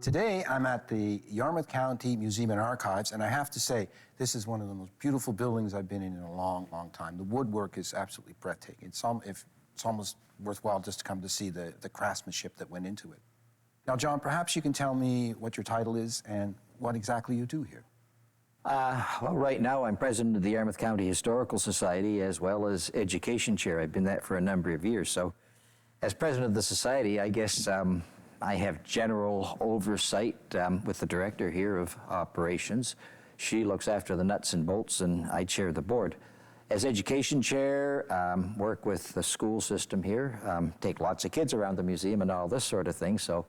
Today, I'm at the Yarmouth County Museum and Archives, and I have to say, this is one of the most beautiful buildings I've been in a long, long time. The woodwork is absolutely breathtaking. It's almost worthwhile just to come to see the craftsmanship that went into it. Now, John, perhaps you can tell me what your title is and what exactly you do here. Well, right now I'm president of the Yarmouth County Historical Society as well as education chair. I've been that for a number of years. So as president of the society, I guess I have general oversight with the director here of operations. She looks after the nuts and bolts, and I chair the board. As education chair, work with the school system here, take lots of kids around the museum and all this sort of thing, so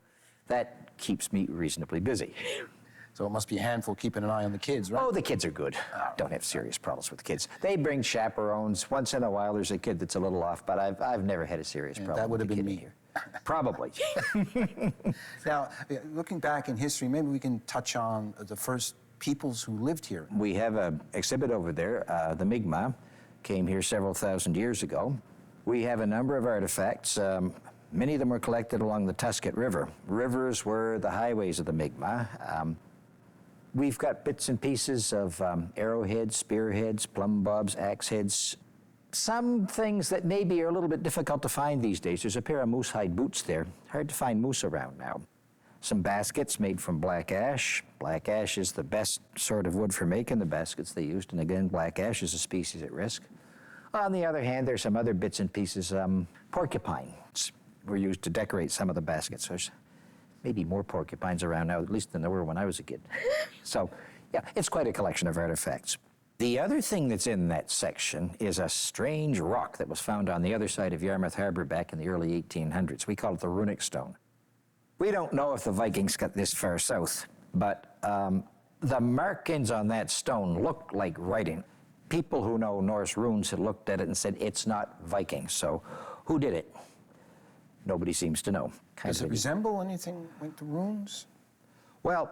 that keeps me reasonably busy. So it must be a handful keeping an eye on the kids, right? Oh, the kids are good. Don't have serious problems with the kids. They bring chaperones. Once in a while, there's a kid that's a little off, but I've never had a serious problem. That would have with been a kid me. Here. Probably. Now, looking back in history, maybe we can touch on the first peoples who lived here. We have an exhibit over there. The Mi'kmaq came here several thousand years ago. We have a number of artifacts. Many of them were collected along the Tusket River. Rivers were the highways of the Mi'kmaq. We've got bits and pieces of arrowheads, spearheads, plumb bobs, axe heads. Some things that maybe are a little bit difficult to find these days. There's a pair of moose hide boots there. Hard to find moose around now. Some baskets made from black ash. Black ash is the best sort of wood for making the baskets they used. And again, black ash is a species at risk. On the other hand, there's some other bits and pieces. Porcupines were used to decorate some of the baskets. There's maybe more porcupines around now, at least than there were when I was a kid. So, yeah, it's quite a collection of artifacts. The other thing that's in that section is a strange rock that was found on the other side of Yarmouth Harbour back in the early 1800s. We call it the runic stone. We don't know if the Vikings got this far south, but the markings on that stone look like writing. People who know Norse runes had looked at it and said, it's not Viking. So who did it? Nobody seems to know. Does it resemble anything like the runes? Well,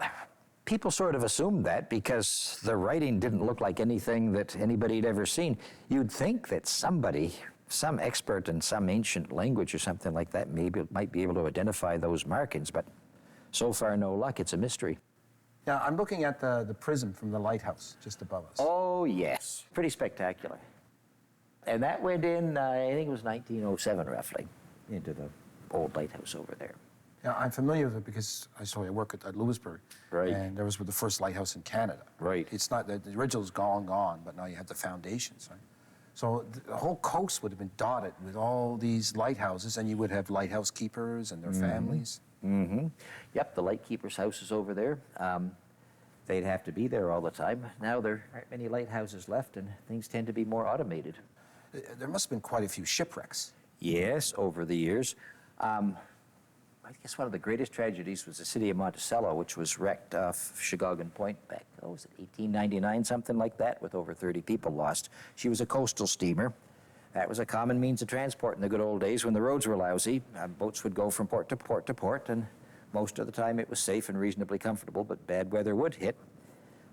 people sort of assumed that because the writing didn't look like anything that anybody had ever seen. You'd think that somebody, some expert in some ancient language or something like that, maybe might be able to identify those markings, but so far no luck. It's a mystery. Now, I'm looking at the prism from the lighthouse just above us. Oh, yes. Pretty spectacular. And that went in, I think it was 1907 roughly, into the old lighthouse over there. Yeah, I'm familiar with it because I work at Louisburg. Right. And there was the first lighthouse in Canada. Right. It's not, the original's gone, but now you have the foundations, right? So the whole coast would have been dotted with all these lighthouses, and you would have lighthouse keepers and their families. Mm-hmm. Yep, the lightkeeper's house is over there. They'd have to be there all the time. Now there aren't many lighthouses left, and things tend to be more automated. There must have been quite a few shipwrecks. Yes, over the years. I guess one of the greatest tragedies was the city of Monticello, which was wrecked off Sheboygan Point back, was it 1899, something like that, with over 30 people lost. She was a coastal steamer. That was a common means of transport in the good old days when the roads were lousy. Boats would go from port to port to port, and most of the time it was safe and reasonably comfortable, but bad weather would hit.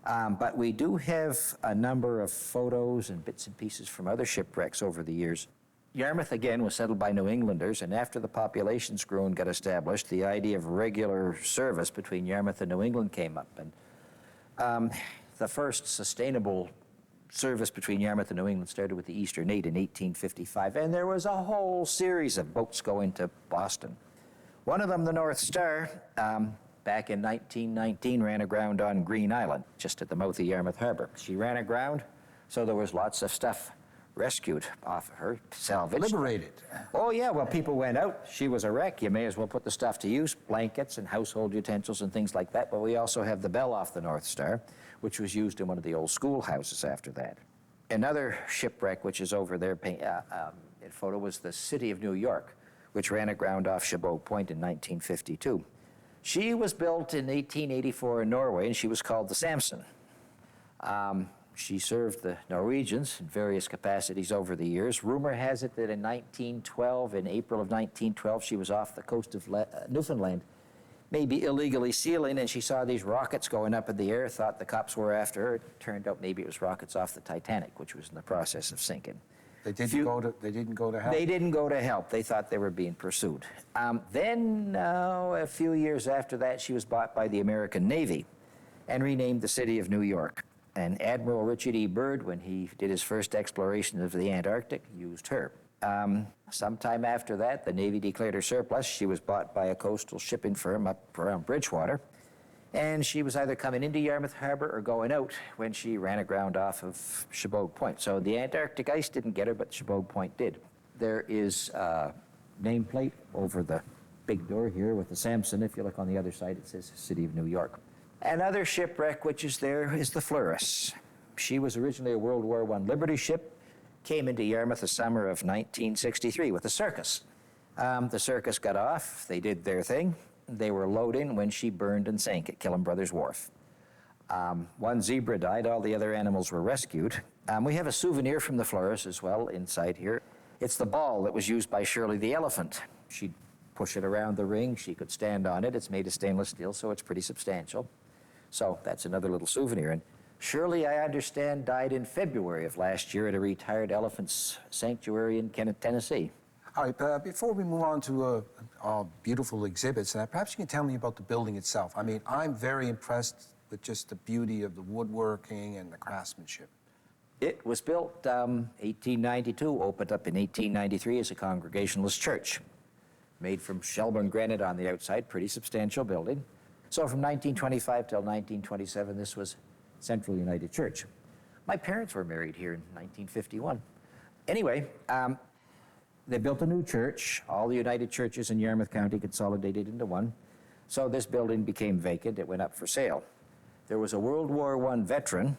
But we do have a number of photos and bits and pieces from other shipwrecks over the years. Yarmouth, again, was settled by New Englanders, and after the populations grew and got established, the idea of regular service between Yarmouth and New England came up. And the first sustainable service between Yarmouth and New England started with the Eastern 8 in 1855, and there was a whole series of boats going to Boston. One of them, the North Star, back in 1919, ran aground on Green Island, just at the mouth of Yarmouth Harbor. She ran aground, so there was lots of stuff rescued off of her, salvaged. Liberated. Oh, yeah, well, people went out. She was a wreck. You may as well put the stuff to use, blankets and household utensils and things like that. But we also have the bell off the North Star, which was used in one of the old schoolhouses after that. Another shipwreck, which is over there in photo, was the City of New York, which ran aground off Sheboygan Point in 1952. She was built in 1884 in Norway, and she was called the Samson. She served the Norwegians in various capacities over the years. Rumor has it that in 1912, in April of 1912, she was off the coast of Newfoundland, maybe illegally sealing, and she saw these rockets going up in the air, thought the cops were after her. It turned out maybe it was rockets off the Titanic, which was in the process of sinking. They didn't go to help? They didn't go to help. They thought they were being pursued. Then, a few years after that, she was bought by the American Navy and renamed the city of New York. And Admiral Richard E. Byrd, when he did his first exploration of the Antarctic, used her. Sometime after that, the Navy declared her surplus. She was bought by a coastal shipping firm up around Bridgewater. And she was either coming into Yarmouth Harbor or going out when she ran aground off of Chebogue Point. So the Antarctic ice didn't get her, but Chebogue Point did. There is a nameplate over the big door here with the Samson. If you look on the other side, it says City of New York. Another shipwreck which is there is the Fleurus. She was originally a World War I Liberty ship, came into Yarmouth the summer of 1963 with a circus. The circus got off, they did their thing. They were loading when she burned and sank at Killam Brothers Wharf. One zebra died, all the other animals were rescued. We have a souvenir from the Fleurus as well inside here. It's the ball that was used by Shirley the elephant. She'd push it around the ring, she could stand on it. It's made of stainless steel, so it's pretty substantial. So that's another little souvenir. And Shirley, I understand, died in February of last year at a retired elephants sanctuary in Tennessee. All right, before we move on to our beautiful exhibits, perhaps you can tell me about the building itself. I mean, I'm very impressed with just the beauty of the woodworking and the craftsmanship. It was built 1892, opened up in 1893 as a Congregationalist church. Made from Shelburne granite on the outside, pretty substantial building. So from 1925 till 1927, this was Central United Church. My parents were married here in 1951. Anyway, they built a new church. All the United Churches in Yarmouth County consolidated into one. So this building became vacant. It went up for sale. There was a World War I veteran,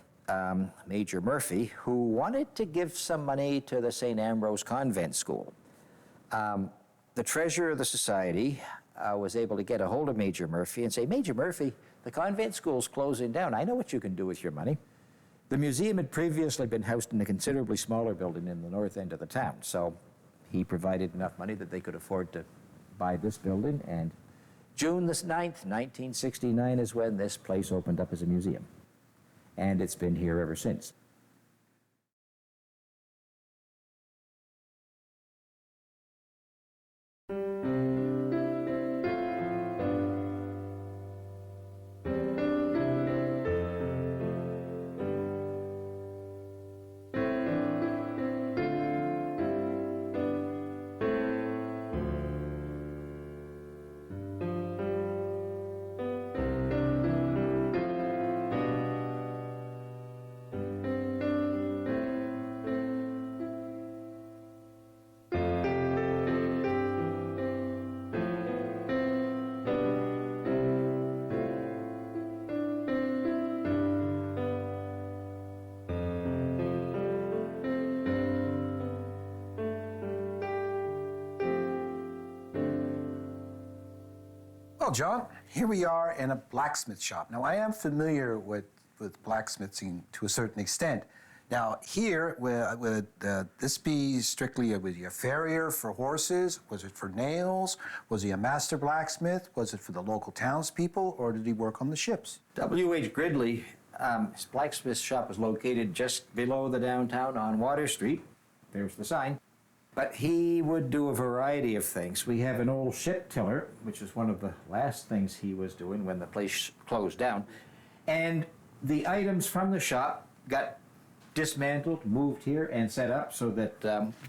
Major Murphy, who wanted to give some money to the St. Ambrose Convent School. The treasurer of the society was able to get a hold of Major Murphy and say, Major Murphy, the convent school's closing down. I know what you can do with your money. The museum had previously been housed in a considerably smaller building in the north end of the town. So he provided enough money that they could afford to buy this building. And June the 9th, 1969 is when this place opened up as a museum. And it's been here ever since. Well, John, here we are in a blacksmith shop. Now, I am familiar with blacksmithing to a certain extent. Now, here, would this be strictly a farrier for horses? Was it for nails? Was he a master blacksmith? Was it for the local townspeople, or did he work on the ships? W.H. Gridley, his blacksmith shop was located just below the downtown on Water Street. There's the sign. But he would do a variety of things. We have an old ship tiller, which is one of the last things he was doing when the place closed down. And the items from the shop got dismantled, moved here, and set up so that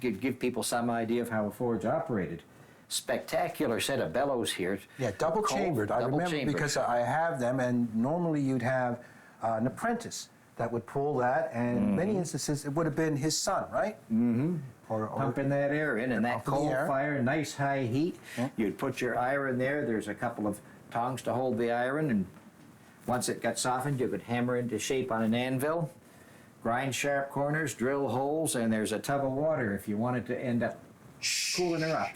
could give people some idea of how a forge operated. Spectacular set of bellows here. Yeah, double chambered. I remember chambered. because I have them, and normally you'd have an apprentice that would pull that, and in many instances it would have been his son, right? Mm-hmm. Pumping that air in, and that cold fire, nice high heat. Yeah. You'd put your iron there. There's a couple of tongs to hold the iron, and once it got softened, you could hammer into shape on an anvil, grind sharp corners, drill holes, and there's a tub of water if you wanted to end up cooling her up.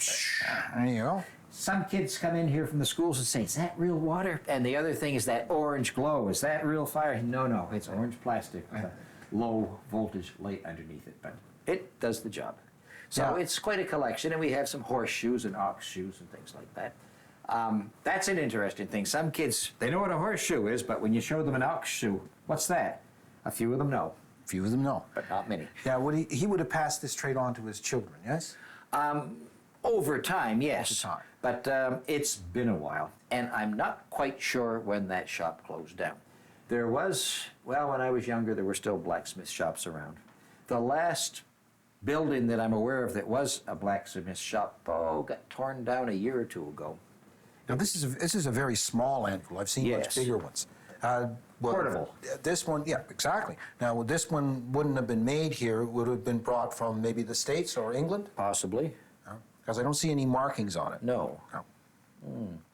There you go. Some kids come in here from the schools and say, is that real water? And the other thing is that orange glow. Is that real fire? No, it's orange plastic with a low voltage light underneath it, but it does the job. So it's quite a collection, and we have some horseshoes and ox shoes and things like that. That's an interesting thing. Some kids, they know what a horseshoe is, but when you show them an ox shoe, what's that? A few of them know. Few of them, no. but not many. Yeah, he would have passed this trade on to his children, yes? Over time, yes. Over time. But it's been a while, and I'm not quite sure when that shop closed down. There was, well, when I was younger, there were still blacksmith shops around. The last building that I'm aware of that was a blacksmith shop, got torn down a year or two ago. Now, this is a very small anvil. I've seen much Yes. bigger ones. Portable. This one, yeah, exactly. Now, this one wouldn't have been made here. It would have been brought from maybe the States or England? Possibly. Because I don't see any markings on it. No.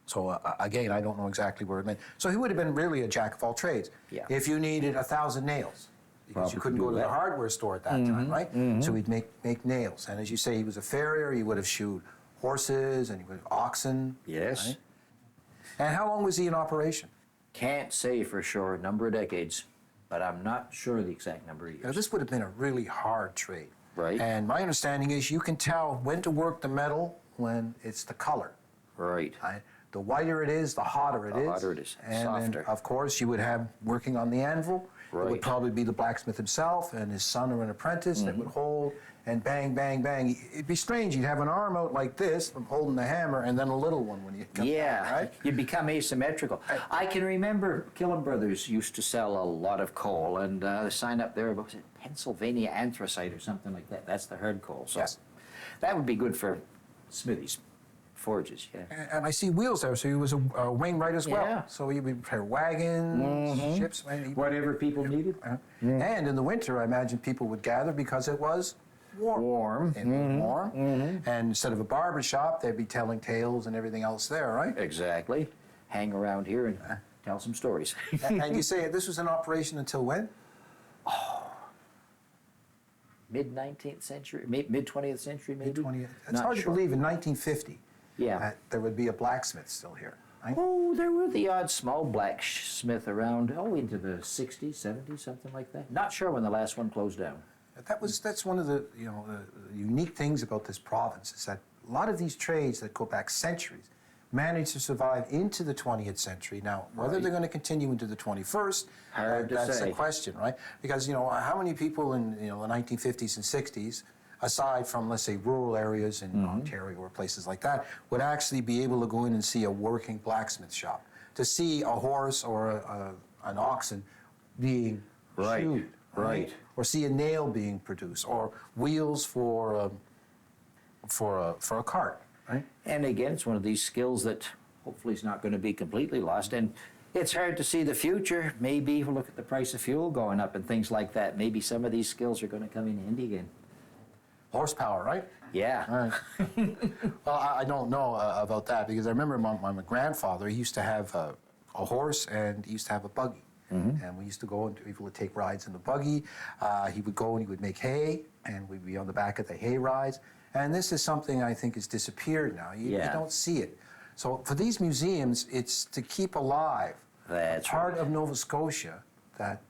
So, again, I don't know exactly where it meant. So he would have been really a jack of all trades. Yeah. If you needed 1,000 nails, because you Probably couldn't could go do to the that. hardware store at that time, right? So he'd make nails. And as you say, he was a farrier. He would have shoed horses and he would have oxen. Yes. Right? And how long was he in operation? Can't say for sure, number of decades, but I'm not sure the exact number of Now, years. this would have been a really hard trade. Right. And my understanding is you can tell when to work the metal when it's the color. Right. Right? The whiter it is, the hotter it is. The hotter it is, And softer. then, of course, you would have working on the anvil. It would Right. probably be the blacksmith himself and his son or an apprentice that would hold and bang, bang, bang. It'd be strange. You'd have an arm out like this from holding the hammer and then a little one when you come Yeah, down, right? you become asymmetrical. I can remember Killam Brothers used to sell a lot of coal, and the sign up there was it Pennsylvania anthracite or something like that. That's the hard coal. So Yes. that would be good for smithies, forges. Yeah. And I see wheels there, so he was a wainwright as well. Yeah. So he would repair wagons, ships. Whatever people needed. And in the winter, I imagine people would gather because it was warm. Warm. It was warm. And instead of a barber shop, they'd be telling tales and everything else there, right? Exactly. Hang around here and tell some stories. And you say this was in operation until when? Mid-19th century, mid-20th century maybe? 20th. It's Not hard to sure. believe in 1950 Yeah. that there would be a blacksmith still here. Right? Oh, there were the odd small blacksmith around, into the 60s, 70s, something like that. Not sure when the last one closed down. That's one of the the unique things about this province is that a lot of these trades that go back centuries managed to survive into the 20th century. Now, whether Right. they're going to continue into the 21st, Hard to that's say. the question, right? Because how many people in the 1950s and 60s, aside from let's say rural areas in Ontario or places like that, would actually be able to go in and see a working blacksmith shop, to see a horse or an oxen being Right, shoed, right. or see a nail being produced, or wheels for a cart, right? And again, it's one of these skills that hopefully is not going to be completely lost. And it's hard to see the future. Maybe we'll look at the price of fuel going up and things like that. Maybe some of these skills are going to come in handy again. Horsepower, right? Yeah. All right. Well, I don't know about that because I remember my grandfather, he used to have a horse and he used to have a buggy. And we used to go and people would take rides in the buggy. He would go and he would make hay and we'd be on the back of the hay rides. And this is something I think has disappeared now. You don't see it. So for these museums, it's to keep alive That's part right. of Nova Scotia that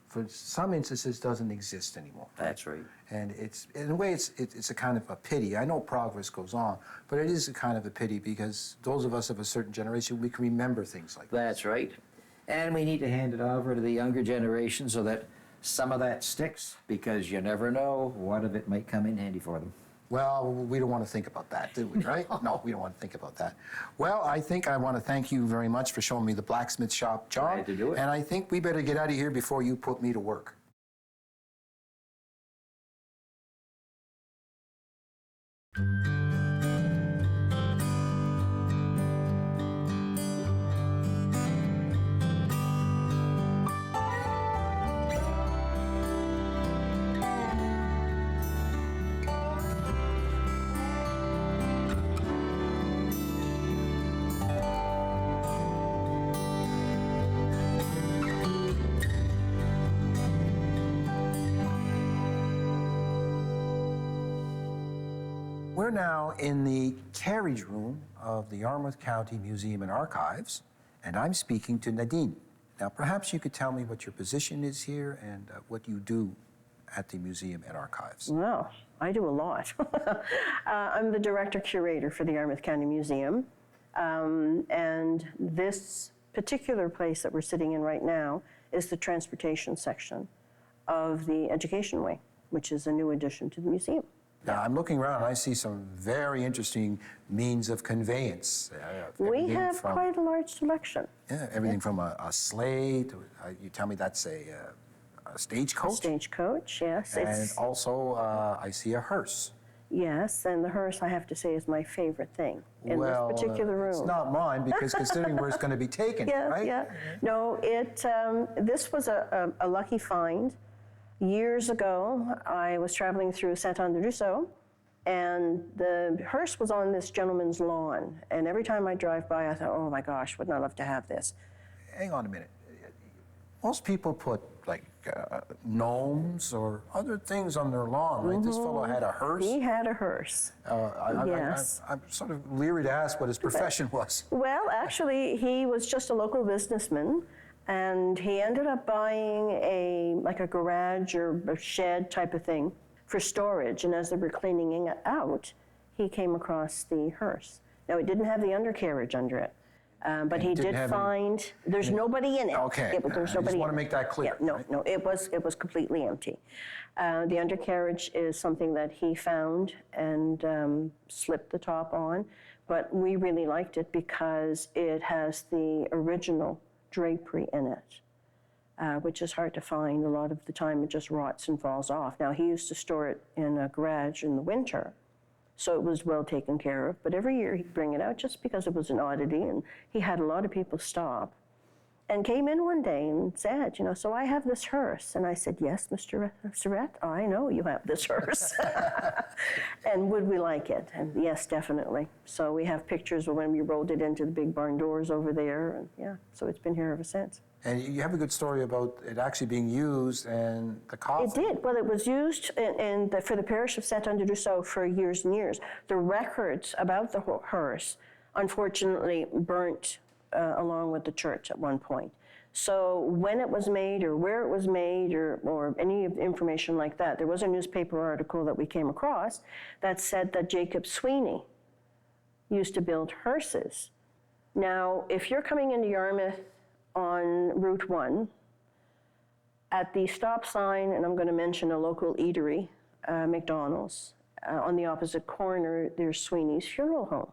for some instances doesn't exist anymore. That's right. And it's, in a way, it's a kind of a pity. I know progress goes on, but it is a kind of a pity because those of us of a certain generation, we can remember things like that. That's right. And we need to hand it over to the younger generation so that some of that sticks, because you never know what of it might come in handy for them. Well, we don't want to think about that, do we, right? No, we don't want to think about that. Well, I think I want to thank you very much for showing me the blacksmith shop, John. Glad to do it. And I think we better get out of here before you put me to work. We're now in the carriage room of the Yarmouth County Museum and Archives, and I'm speaking to Nadine. Now, perhaps you could tell me what your position is here and what you do at the Museum and Archives. Well, I do a lot. I'm the director-curator for the Yarmouth County Museum, and this particular place that we're sitting in right now is the transportation section. of the education wing, which is a new addition to the museum. Now, I'm looking around, and I see some very interesting means of conveyance. We Everything have from- quite a large selection. Yeah, everything from a sleigh to, you tell me that's a stagecoach? Stagecoach, yes. And also, I see a hearse. Yes, and the hearse, I have to say, is my favorite thing in this particular room. It's not mine, because considering where it's going to be taken, Yeah, right? yeah. No, this was a lucky find. Years ago, I was traveling through Saint-Anne-de-Rousseau, and the hearse was on this gentleman's lawn. And every time I drive by, I thought, oh my gosh, wouldn't I love to have this? Hang on a minute. Most people put like gnomes or other things on their lawn, right? This fellow had a hearse. He had a hearse. Yes. I'm sort of leery to ask what his profession was. Well, actually, he was just a local businessman, and he ended up buying like a garage or a shed type of thing for storage. And as they were cleaning it out, he came across the hearse. Now, it didn't have the undercarriage under it, but he did find there's nobody in it. Okay. There's I just nobody. want to make that clear. Yeah, no, it was completely empty. The undercarriage is something that he found and slipped the top on, but we really liked it because it has the original drapery in it, which is hard to find. A lot of the time it just rots and falls off. Now, he used to store it in a garage in the winter, so it was well taken care of. But every year he'd bring it out just because it was an oddity, and he had a lot of people stop. And came in one day and said, so I have this hearse. And I said, yes, Mr. Surratt, I know you have this hearse. And would we like it? And yes, definitely. So we have pictures of when we rolled it into the big barn doors over there. And yeah, so it's been here ever since. And you have a good story about it actually being used and the coffin. It did. Well, it was used for the parish of Saint-Anne-de-Rousseau for years and years. The records about the hearse, unfortunately, burnt along with the church at one point. So when it was made or where it was made or any information like that, there was a newspaper article that we came across that said that Jacob Sweeney used to build hearses. Now, if you're coming into Yarmouth on Route 1, at the stop sign, and I'm going to mention a local eatery, McDonald's, on the opposite corner, there's Sweeney's Funeral Home.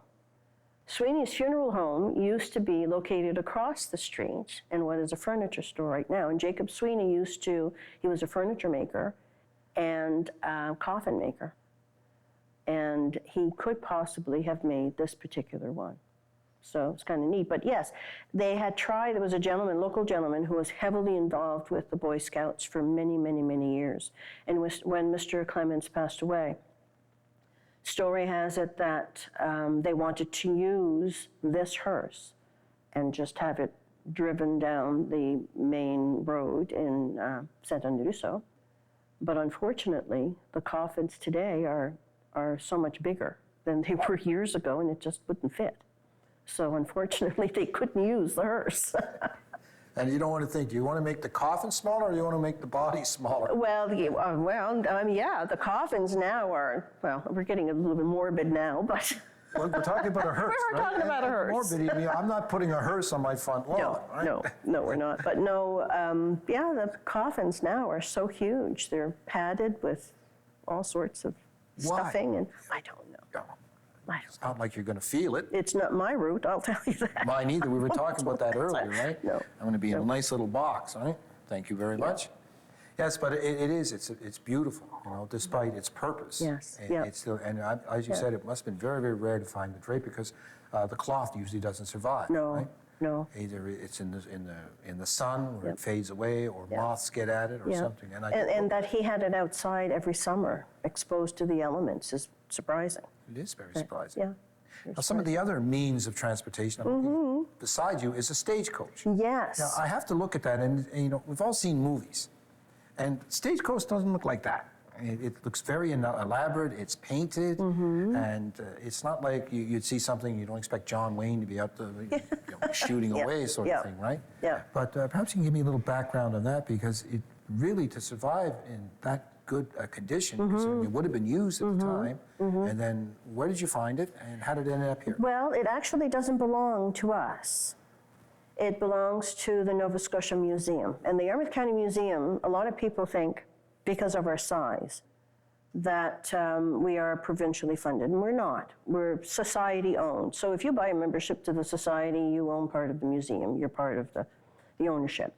Sweeney's Funeral Home used to be located across the street in what is a furniture store right now. And Jacob Sweeney he was a furniture maker and a coffin maker. And he could possibly have made this particular one. So it's kind of neat. But yes, they had tried, there was a local gentleman who was heavily involved with the Boy Scouts for many, many, many years. And when Mr. Clements passed away, story has it that they wanted to use this hearse and just have it driven down the main road in Saint-Anne-de-Rousseau. But unfortunately, the coffins today are so much bigger than they were years ago, and it just wouldn't fit. So unfortunately, they couldn't use the hearse. And you don't want to think, do you want to make the coffin smaller or do you want to make the body smaller? Well, yeah, the coffins now are, we're getting a little bit morbid now, but... We're talking about a hearse, We're talking about a hearse. Morbid, I mean, I'm not putting a hearse on my front lawn, right? No, we're not. But no, the coffins now are so huge. They're padded with all sorts of stuffing, and I don't know. It's not like you're going to feel it. It's not my route, I'll tell you that. Mine either. We were talking about that earlier, right? No. I'm going to be in a nice little box, right? Thank you very much. Yes, but it's beautiful, despite its purpose. Yes, It's still, and as you said, it must have been very, very rare to find the drape because the cloth usually doesn't survive, right? No. Either it's in the sun where it fades away, or moths get at it, or something. And that he had it outside every summer, exposed to the elements, is surprising. It is very surprising. Yeah. Now, some of the other means of transportation beside you is a stagecoach. Yes. Now, I have to look at that, and we've all seen movies, and stagecoach doesn't look like that. It looks very elaborate. It's painted, and it's not like you'd see something you don't expect John Wayne to be out shooting away, sort of thing, right? Yeah. But perhaps you can give me a little background on that, because it really, to survive in that good condition, considering it would have been used at the time, and then where did you find it, and how did it end up here? Well, it actually doesn't belong to us. It belongs to the Nova Scotia Museum. And the Yarmouth County Museum, a lot of people think, because of our size, that we are provincially funded, and we're not. We're society-owned. So if you buy a membership to the society, you own part of the museum. You're part of the ownership.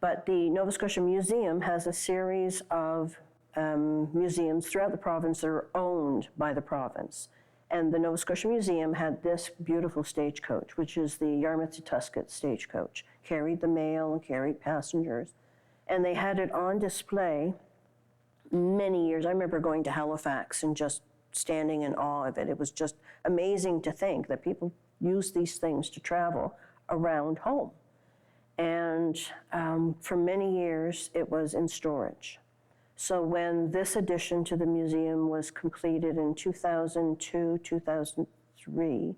But the Nova Scotia Museum has a series of museums throughout the province that are owned by the province. And the Nova Scotia Museum had this beautiful stagecoach, which is the Yarmouth to Tuscot stagecoach. Carried the mail and carried passengers. And they had it on display many years. I remember going to Halifax and just standing in awe of it. It was just amazing to think that people use these things to travel around home. And for many years, it was in storage. So when this addition to the museum was completed in 2002, 2003,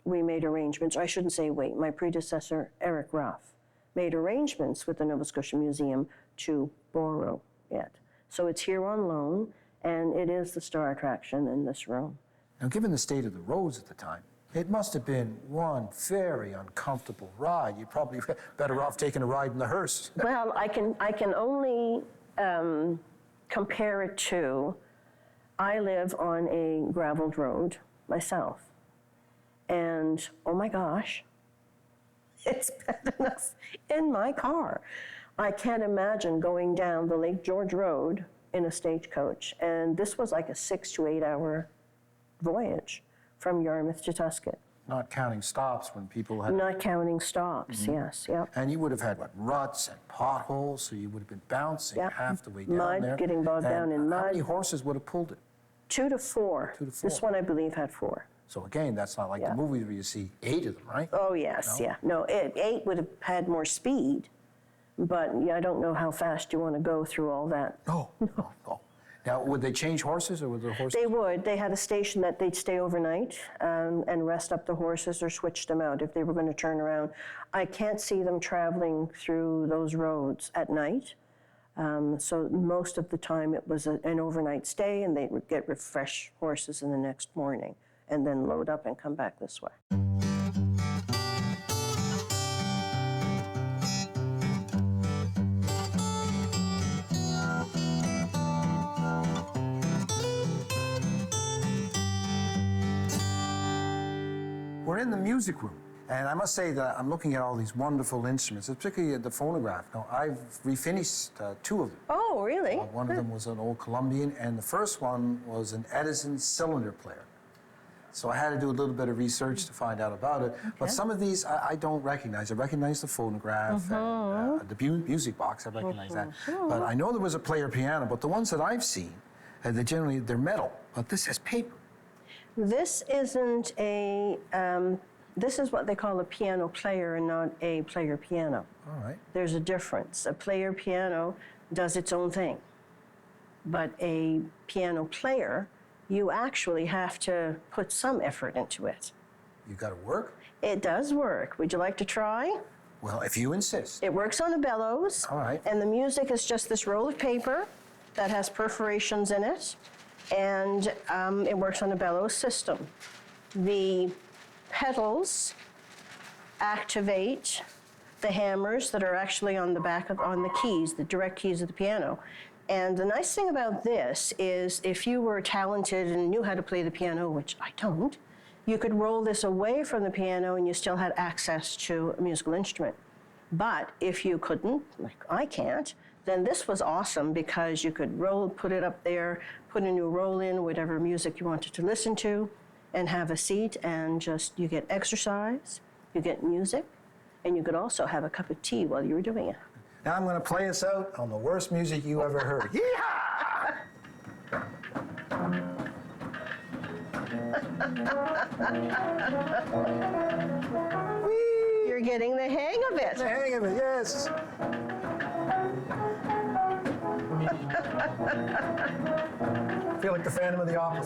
we made arrangements, or I shouldn't say wait, my predecessor, Eric Ruff, made arrangements with the Nova Scotia Museum to borrow it. So it's here on loan, and it is the star attraction in this room. Now, given the state of the roads at the time, it must have been one very uncomfortable ride. You're probably better off taking a ride in the hearse. Well, I can only compare it to, I live on a graveled road myself. And oh my gosh, it's bad enough in my car. I can't imagine going down the Lake George Road in a stagecoach. And this was like a 6 to 8 hour voyage from Yarmouth to Tuscot. Not counting stops when people had... Not counting stops, yes, yep. And you would have had, what, ruts and potholes, so you would have been bouncing Yep. half the way down Mud, there. getting bogged down in How mud. many horses would have pulled it? 2 to 4. 2 to 4. This one, I believe, had 4. So again, that's not like Yeah. the movies where you see 8 of them, right? Oh, yes, No? yeah. No, 8 would have had more speed, but yeah, I don't know how fast you want to go through all that. No. Now, would they change horses, or would the horses... They would. They had a station that they'd stay overnight and rest up the horses or switch them out if they were going to turn around. I can't see them traveling through those roads at night. So most of the time it was an overnight stay, and they would get refresh horses in the next morning and then load up and come back this way. We're in the music room, and I must say that I'm looking at all these wonderful instruments, particularly the phonograph. Now, I've refinished 2 of them. Oh, really? One of them was an old Colombian, and the first one was an Edison cylinder player. So I had to do a little bit of research to find out about it. But some of these I don't recognize. I recognize the phonograph and the music box. I recognize that. But I know there was a player piano. But the ones that I've seen, they're metal. But this has paper. This isn't a, this is what they call a piano player and not a player piano. All right. There's a difference. A player piano does its own thing. But a piano player, you actually have to put some effort into it. You got to work? It does work. Would you like to try? Well, if you insist. It works on a bellows. All right. And the music is just this roll of paper that has perforations in it. And it works on a bellows system. The pedals activate the hammers that are actually on the back on the keys, the direct keys of the piano. And the nice thing about this is if you were talented and knew how to play the piano, which I don't, you could roll this away from the piano and you still had access to a musical instrument. But if you couldn't, like I can't, then this was awesome because you could put it up there, put a new roll in, whatever music you wanted to listen to, and have a seat, and just, you get exercise, you get music, and you could also have a cup of tea while you were doing it. Now I'm going to play us out on the worst music you ever heard. Yeehaw! You're getting the hang of it. The hang of it, yes. I feel like the Phantom of the Opera.